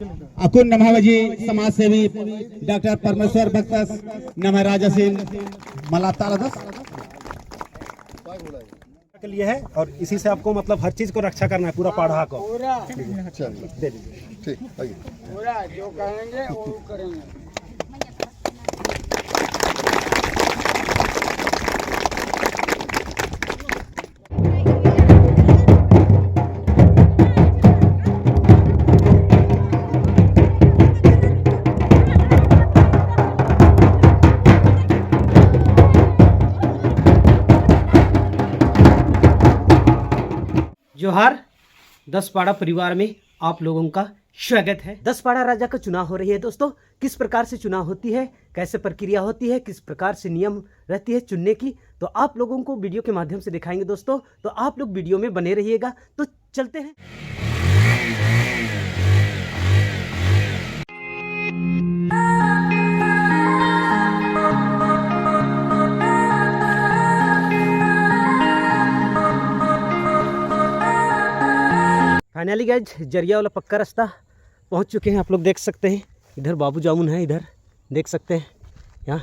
अकुन नमावजी समाज सेवी डॉक्टर परमेश्वर भक्तस नमः राजा सिंह मला तालदस के लिए है और इसी से आपको मतलब हर चीज को रक्षा करना है पूरा पाढ़ा को। चलिए ठीक पूरा जो कहेंगे वो करेंगे। जोहार। 10 पाड़ा परिवार में आप लोगों का स्वागत है। 10 पाड़ा राजा का चुनाव हो रही है दोस्तों। किस प्रकार से चुनाव होती है, कैसे प्रक्रिया होती है, किस प्रकार से नियम रहती है चुनने की, तो आप लोगों को वीडियो के माध्यम से दिखाएंगे दोस्तों। तो आप लोग वीडियो में बने रहिएगा। तो चलते हैं। फाइनली गाइज जरिया वाला पक्का रास्ता पहुंच चुके हैं। आप लोग देख सकते हैं इधर बाबू जामुन है, इधर देख सकते हैं यहाँ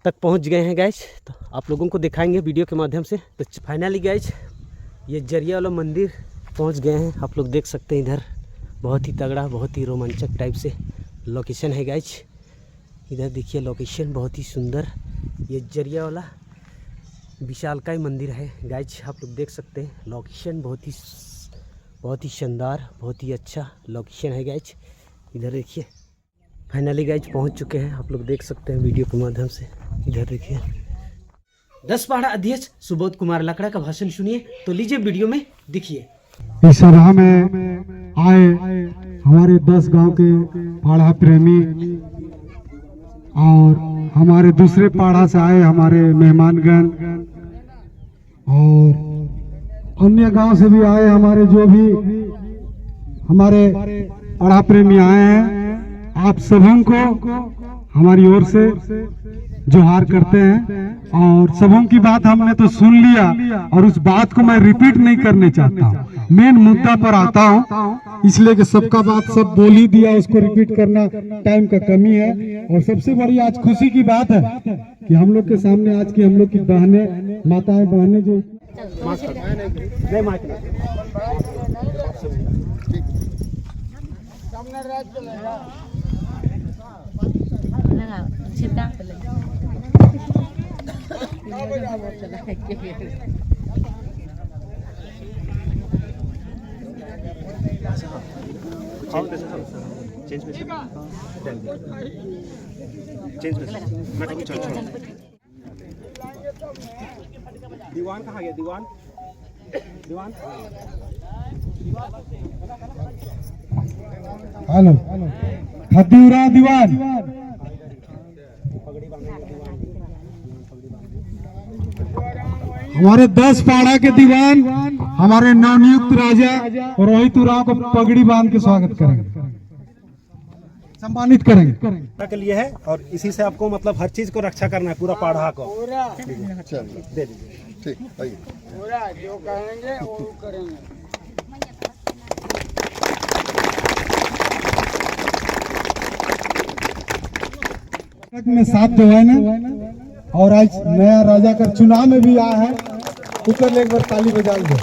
तक पहुंच गए हैं गाइज। तो आप लोगों को दिखाएंगे वीडियो के माध्यम से। तो फाइनली गाइज ये जरिया वाला मंदिर पहुंच गए हैं। आप लोग देख सकते हैं इधर बहुत ही तगड़ा, बहुत ही रोमांचक टाइप से लोकेशन है गाइज। इधर देखिए लोकेशन बहुत ही सुंदर। ये जरिया वाला विशालकाय मंदिर है गाइज। आप लोग देख सकते हैं लोकेशन बहुत ही शानदार, बहुत ही अच्छा लोकेशन है गाइज। इधर देखिए फाइनली गाइज पहुंच चुके हैं। आप लोग देख सकते हैं वीडियो के माध्यम से। इधर देखिए 10 पाड़ा अध्यक्ष सुबोध कुमार लकड़ा का भाषण सुनिए। तो लीजिए वीडियो में दिखिए। इस सभा में आए हमारे 10 गांव के पाड़ा प्रेमी और हमारे दूसरे पाड़ा से आए हमारे मेहमानगण और अन्य गांव से भी आए हमारे जो भी हमारे पाड़ा प्रेमी आए हैं, आप सबों को हमारी ओर से जोहार करते हैं। और सबों की बात हमने तो सुन लिया और उस बात को मैं रिपीट नहीं करने चाहता हूँ। मेन मुद्दा पर आता हूँ इसलिए कि सबका बात सब बोल ही दिया, उसको रिपीट करना टाइम का कमी है। और सबसे बड़ी आज खुशी की बात है कि हम लोग के सामने आज की हम लोग की बहनें, माताएं बहनें जो दीवान कहाँ गया? दीवान हेलो खतीरा दीवान। हमारे 10 पाड़ा के दीवान हमारे नवनियुक्त राजा रोहित उरांव को पगड़ी बांध के स्वागत करेंगे, सम्मानित करेंगे के लिए है और इसी से आपको मतलब हर चीज को रक्षा करना है पूरा पाढ़ा को। चलिए दे दीजिए। ठीक पूरा जो कहेंगे वो करेंगे। में साथ जो है ना, और आज नया राजा का चुनाव में भी आया है, ऊपर एक बार ताली बजा दो।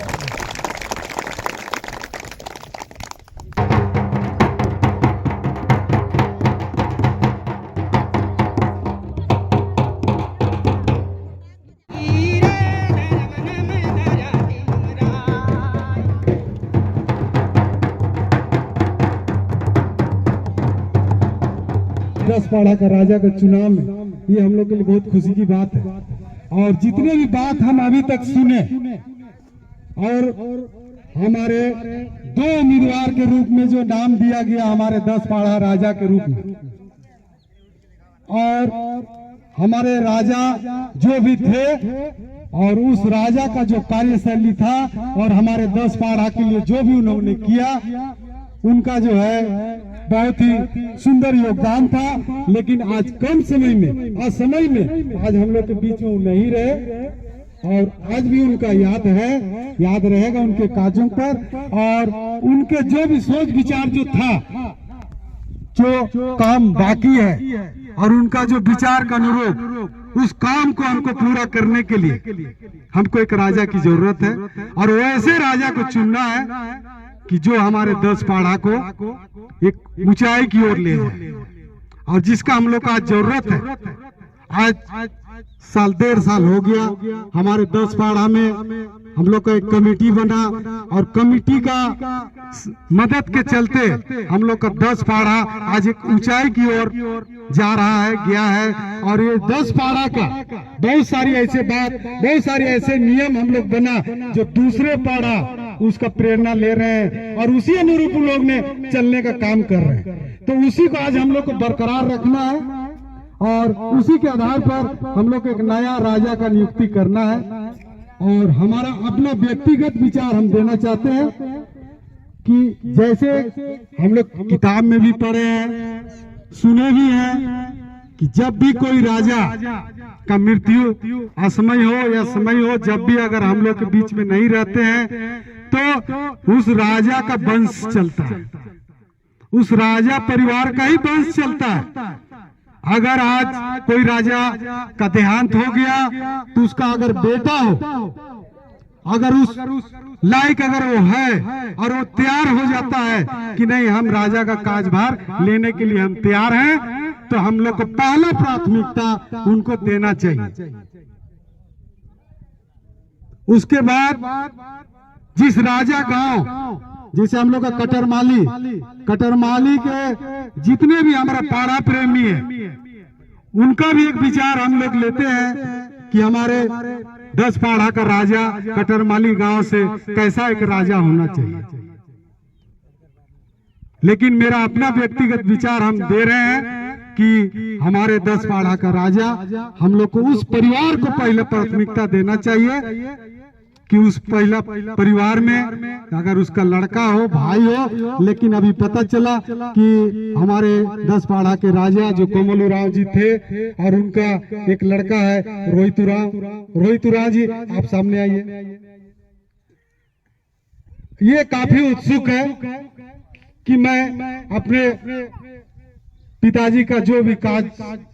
दस पाड़ा का राजा का चुनाव में ये हम लोग के लिए बहुत खुशी की बात है। और जितने भी बात हम अभी तक सुने और हमारे 2 उम्मीदवार के रूप में जो नाम दिया गया हमारे 10 पाड़ा राजा के रूप में, और हमारे राजा जो भी थे और उस राजा का जो कार्यशैली था और हमारे 10 पाड़ा के लिए जो भी उन्होंने किया, उनका जो है बहुत ही सुंदर योगदान था। लेकिन आज कम समय में, असमय में आज हम लोग के बीच में वो नहीं रहे और आज भी उनका याद रहेगा उनके कार्यों पर। और उनके जो भी सोच विचार जो था जो काम बाकी है और उनका जो विचार का अनुरूप उस काम को हमको पूरा करने के लिए हमको एक राजा की जरूरत है, और वैसे राजा को चुनना है कि जो हमारे 10 पाड़ा को एक ऊंचाई की ओर ले जाए, और जिसका हम लोग को आज जरूरत है। आज साल 1.5 साल हो गया हमारे 10 पाड़ा में हम लोग का एक कमेटी बना, और कमेटी का मदद के चलते हम लोग का 10 पाड़ा आज एक ऊंचाई की ओर जा रहा है, गया है। और ये 10 पाड़ा का बहुत सारी ऐसे नियम हम लोग बना जो दूसरे पाड़ा उसका प्रेरणा ले रहे हैं, और उसी अनुरूप लोग ने चलने का काम कर रहे हैं। तो उसी को आज हम लोग को बरकरार रखना है, और उसी के आधार पर हम लोग को एक नया राजा का नियुक्ति करना है। और हमारा अपना व्यक्तिगत विचार हम देना चाहते हैं कि जैसे हम लोग किताब में भी पढ़े हैं, सुने भी हैं कि जब भी कोई राजा का मृत्यु असमय हो या समय हो, जब भी अगर हम लोग के बीच में नहीं रहते हैं तो उस राजा का वंश चलता है, उस राजा परिवार का ही वंश चलता है। अगर आज कोई राजा का देहांत हो गया तो उसका अगर बेटा हो, अगर उस लायक अगर वो है और वो तैयार हो जाता है कि नहीं हम राजा का कार्यभार लेने के लिए हम तैयार हैं, तो हम लोग को पहला प्राथमिकता उनको देना चाहिए। उसके बाद जिस राजा गांव, जैसे हम लोग का कटरमाली के जितने भी हमारा पाड़ा प्रेमी है, उनका भी एक विचार हम लोग लेते हैं कि हमारे 10 पाड़ा का राजा कटरमाली गांव से कैसा एक राजा होना चाहिए। लेकिन मेरा अपना व्यक्तिगत विचार हम दे रहे हैं कि हमारे 10 पाड़ा का राजा हम लोग को उस परिवार को पहले प्राथमिकता देना चाहिए कि उस पहला परिवार में अगर उसका लड़का हो, भाई हो। लेकिन अभी पता चला कि हमारे 10 पाड़ा के राजा जो कोमलूराव जी थे और उनका एक लड़का है रोहितुराव जी, आप सामने आइए। ये काफी उत्सुक है कि मैं अपने पिताजी का जो भी काज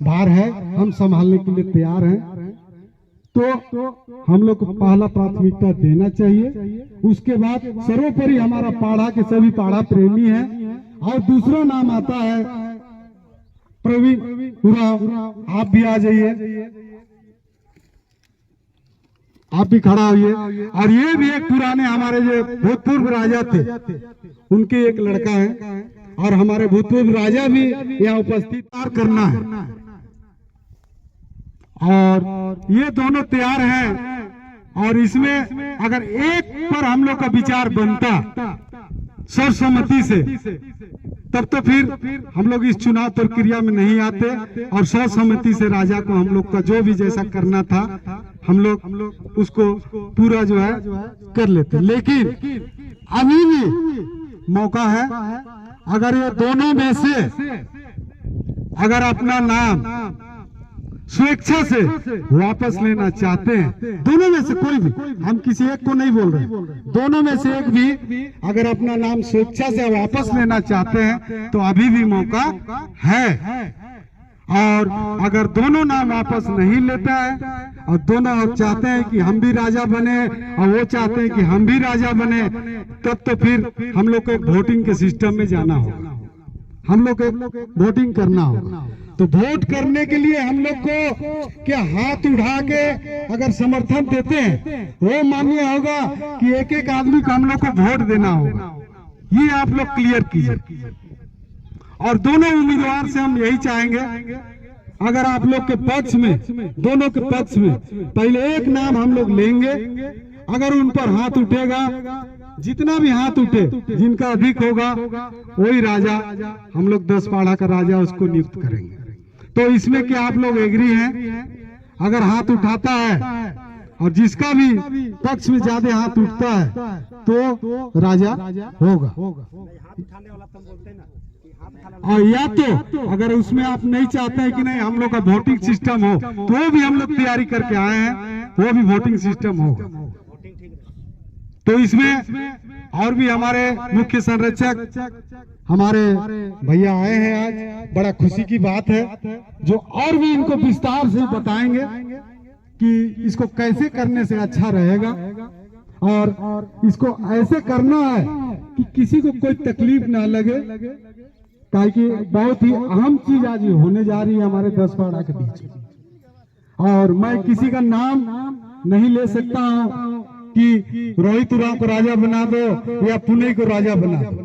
भार है हम संभालने के लिए तैयार हैं। तो हम लोग को पहला प्राथमिकता देना चाहिए। उसके बाद सर्वोपरि हमारा पाड़ा के सभी पाड़ा प्रेमी हैं। और दूसरा नाम आता है प्रवीण उरांव, आप भी आ जाइए, आप भी खड़ा होइए। और ये भी एक पुराने हमारे जो भूतपूर्व राजा थे उनके एक लड़का है, और हमारे भूतपूर्व राजा भी यहाँ उपस्थित करना है। और ये दोनों तैयार हैं, और इसमें अगर एक पर हम लोग का विचार बनता सर्वसम्मति से, तब तो फिर हम लोग इस चुनाव प्रक्रिया में नहीं आते, और सर्वसम्मति से राजा को हम लोग का जो भी जैसा करना था हम लोग उसको पूरा जो है कर लेते। लेकिन अभी भी मौका है, अगर ये दोनों में से अगर अपना नाम स्वेच्छा से वापस लेना चाहते हैं, दोनों में से कोई भी, हम किसी एक को नहीं बोल रहे, दोनों में से एक भी अगर अपना नाम स्वेच्छा से वापस लेना चाहते हैं तो अभी भी मौका है। और अगर दोनों नाम वापस नहीं लेता है और दोनों चाहते हैं कि हम भी राजा बने और वो चाहते हैं कि हम भी राजा बने, तब तो फिर हम लोग को एक वोटिंग के सिस्टम में जाना होगा, हम लोग को वोटिंग करना होगा। तो वोट करने के लिए हम लोग को क्या हाथ उठा के अगर समर्थन देते हैं वो मान्य होगा कि एक एक आदमी को हम लोग को वोट देना होगा, ये आप लोग क्लियर कीजिए। और दोनों उम्मीदवार से हम यही चाहेंगे, अगर आप लोग के पक्ष में, दोनों के पक्ष में पहले एक नाम हम लोग लेंगे, अगर उन पर हाथ उठेगा, जितना भी हाथ उठे जिनका अधिक होगा वही राजा, हम लोग 10 पाड़ा का राजा उसको नियुक्त करेंगे। तो इसमें क्या आप लोग एग्री हैं? अगर हाथ उठाता है और जिसका भी पक्ष में ज्यादा हाथ उठता है तो राजा होगा। और या तो अगर उसमें आप नहीं चाहते हैं कि नहीं हम लोग का वोटिंग सिस्टम हो, तो वो भी हम लोग तैयारी करके आए हैं, वो भी वोटिंग सिस्टम होगा। तो इसमें और भी हमारे मुख्य संरक्षक हमारे भैया आए हैं आज, बड़ा खुशी की बात है, जो और भी इनको विस्तार से बताएंगे कि इसको कैसे करने से अच्छा रहेगा और इसको ऐसे करना है कि किसी को कोई तकलीफ ना लगे, ताकि बहुत ही अहम चीज आज होने जा रही है हमारे 10 पाड़ा के बीच में। और मैं किसी का नाम नहीं ले सकता हूँ कि रोहित उरांव को राजा बना दो या पुणे को राजा बना दो।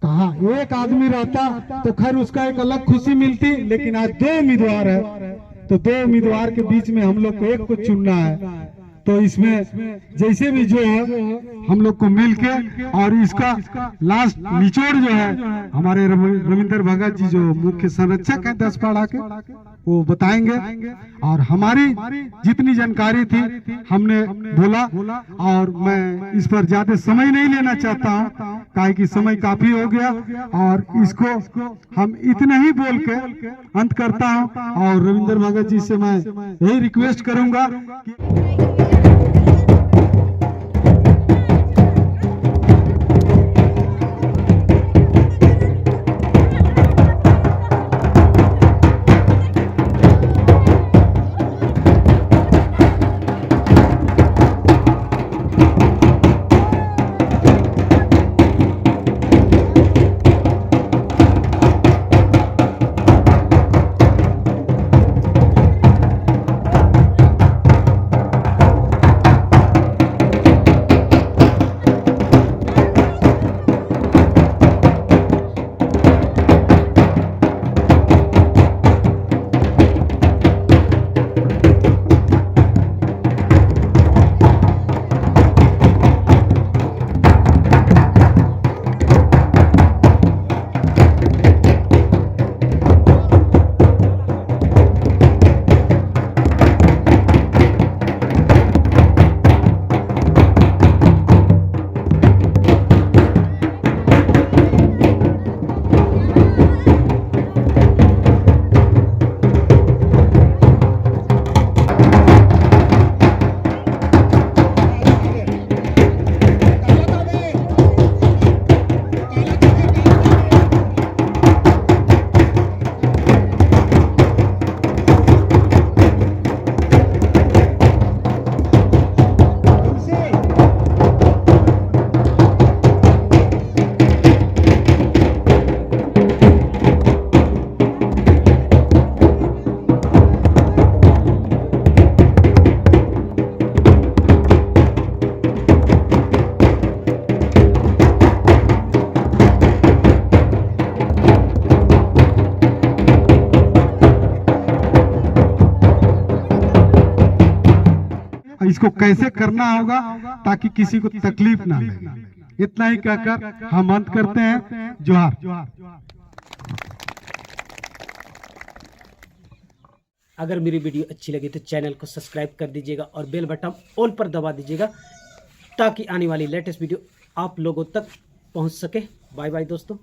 कहा एक आदमी रहता तो खैर उसका एक अलग खुशी मिलती, लेकिन आज 2 उम्मीदवार है, तो 2 उम्मीदवार के बीच में हम लोग को एक को चुनना है। तो इसमें जैसे भी जो है हम लोग को मिलके और इसका लास्ट निचोड़ जो है हमारे रविंदर भगत जी जो मुख्य संरक्षक है 10 पाड़ा के, वो बताएंगे। और हमारी जितनी जानकारी थी हमने बोला, और मैं इस पर ज्यादा समय नहीं लेना चाहता हूँ, काहे कि समय काफी हो गया, और इसको हम इतना ही बोल के अंत करता हूँ। और रविंदर भगत जी से मैं यही रिक्वेस्ट करूंगा कि इसको कैसे करना होगा ताकि किसी को तकलीफ ना लगे। इतना ही कहकर हम अंत करते हैं। जोहार। अगर मेरी वीडियो अच्छी लगी तो चैनल को सब्सक्राइब कर दीजिएगा और बेल बटन ऑल पर दबा दीजिएगा, ताकि आने वाली लेटेस्ट वीडियो आप लोगों तक पहुंच सके। बाय बाय दोस्तों।